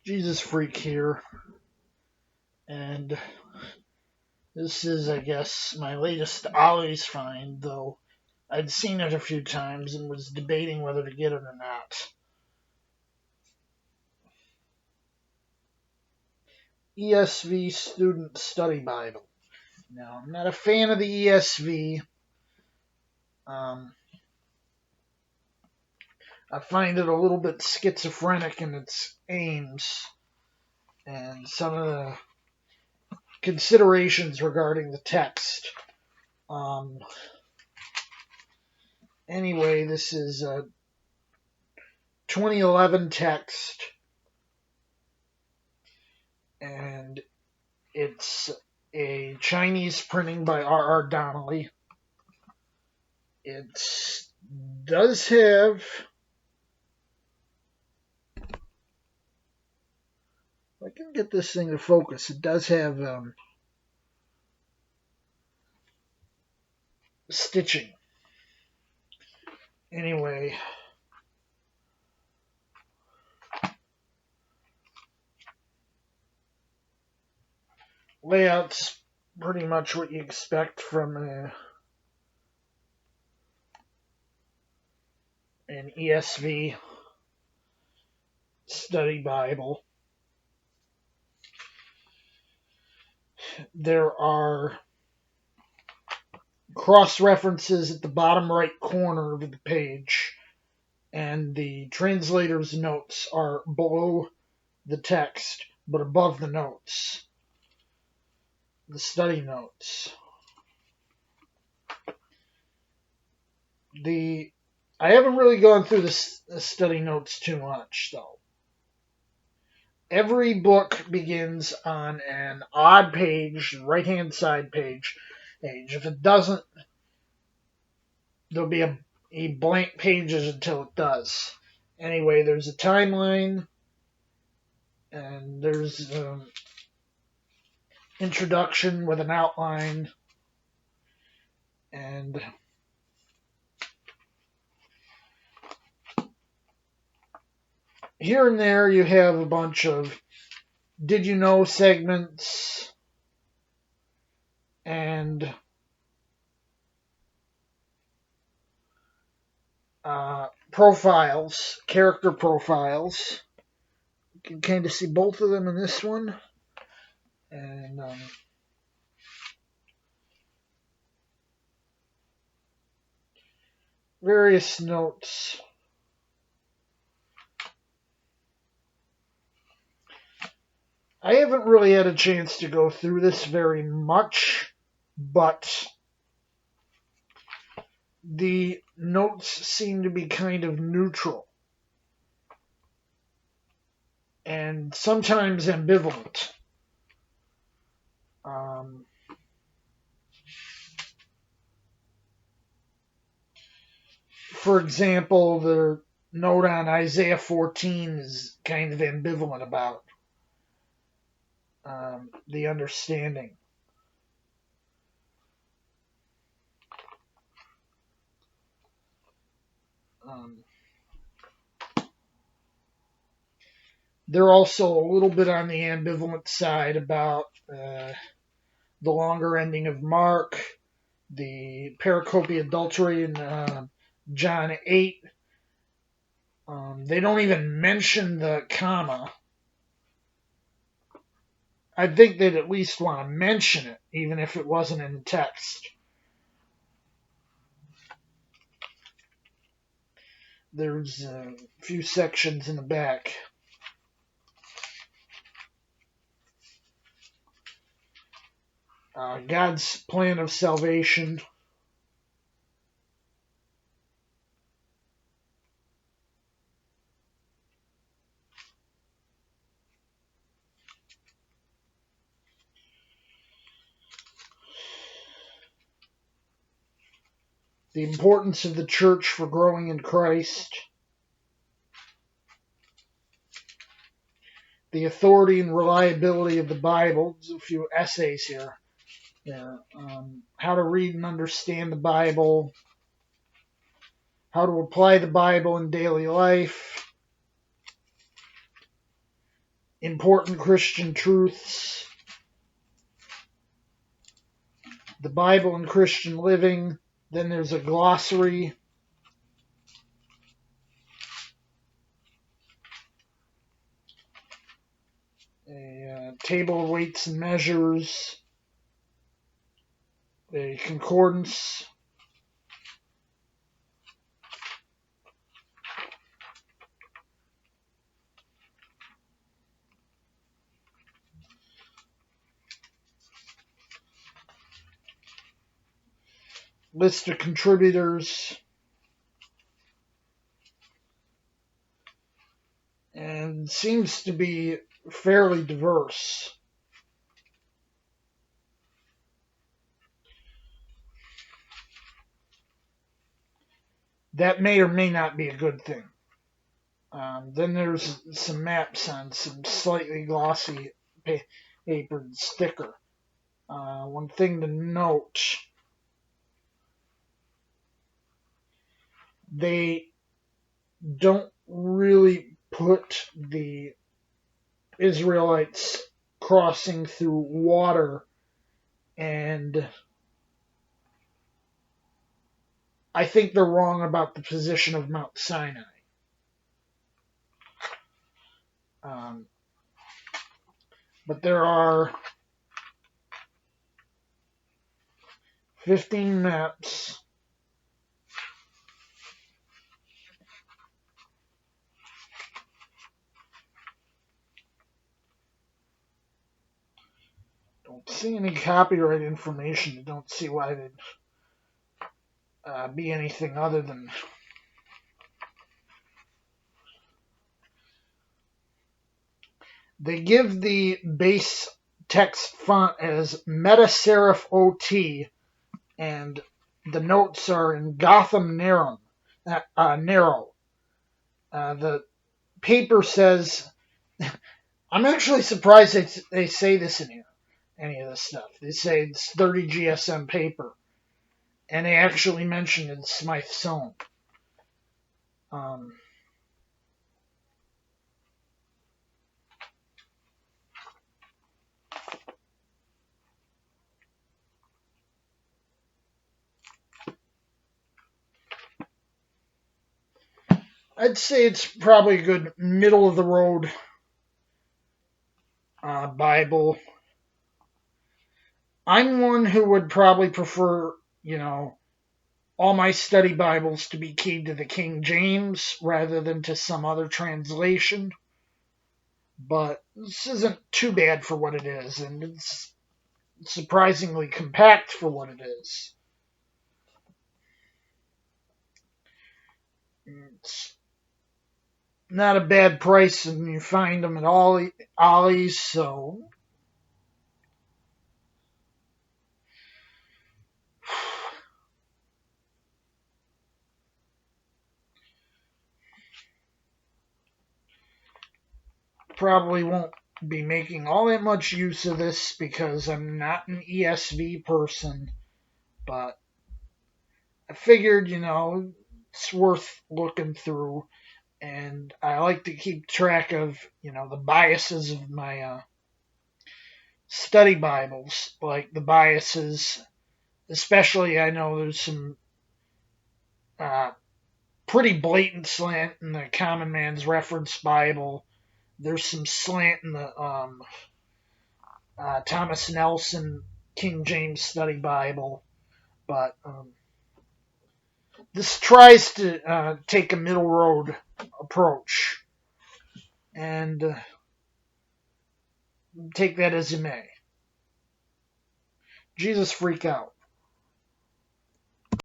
Jesus Freak here, and this is, I guess, my latest Ollie's find, though I'd seen it a few times and was debating whether to get it or not. ESV Student Study Bible. Now, I'm not a fan of the ESV. Um, I find it a little bit schizophrenic in its aims and some of the considerations regarding the text. Anyway, this is a 2011 text, and it's a Chinese printing by R.R. Donnelly. It does have, if I can get this thing to focus, it does have stitching. Anyway, layout's pretty much what you expect from an ESV study Bible. There are cross references at the bottom right corner of the page, and the translator's notes are below the text but above the notes, the study notes. I haven't really gone through the study notes too much, though. Every book begins on an odd page, right-hand side page. If it doesn't, there'll be a blank pages until it does. Anyway, there's a timeline, and there's introduction with an outline, and here and there you have a bunch of did you know segments and profiles, character profiles. You can kind of see both of them in this one. And various notes. I haven't really had a chance to go through this very much, but the notes seem to be kind of neutral and sometimes ambivalent. For example, the note on Isaiah 14 is kind of ambivalent about the understanding. They're also a little bit on the ambivalent side about the longer ending of Mark, the pericope adultery in John 8. They don't even mention the comma. I think they'd at least want to mention it, even if it wasn't in the text. There's a few sections in the back. God's plan of salvation. The importance of the church for growing in Christ. The authority and reliability of the Bible. There's a few essays here. How to read and understand the Bible. How to apply the Bible in daily life. important Christian truths, the Bible and Christian living. Then there's a glossary, a table of weights and measures, a concordance, list of contributors, and seems to be fairly diverse. That may or may not be a good thing. Then there's some maps on some slightly glossy papered sticker. One thing to note, they don't really put the Israelites crossing through water, and I think they're wrong about the position of Mount Sinai. Um, but there are 15 maps. Don't see any copyright information. I don't see why they'd be anything other than. They give the base text font as meta serif OT, and the notes are in Gotham narrow. The paper says, I'm actually surprised they say this in here, any of this stuff. They say it's 30 GSM paper, and they actually mention it's Smythe sewn. I'd say it's probably a good middle of the road Bible. I'm one who would probably prefer, all my study Bibles to be keyed to the King James rather than to some other translation. But this isn't too bad for what it is, and it's surprisingly compact for what it is. It's not a bad price, and you find them at Ollie's, so probably won't be making all that much use of this because I'm not an ESV person, but I figured, it's worth looking through, and I like to keep track of, the biases of my study Bibles, like the biases, especially I know there's some uh, pretty blatant slant in the Common Man's Reference Bible. There's some slant in the Thomas Nelson King James Study Bible, but this tries to take a middle road approach, and take that as you may. Jesus freak out.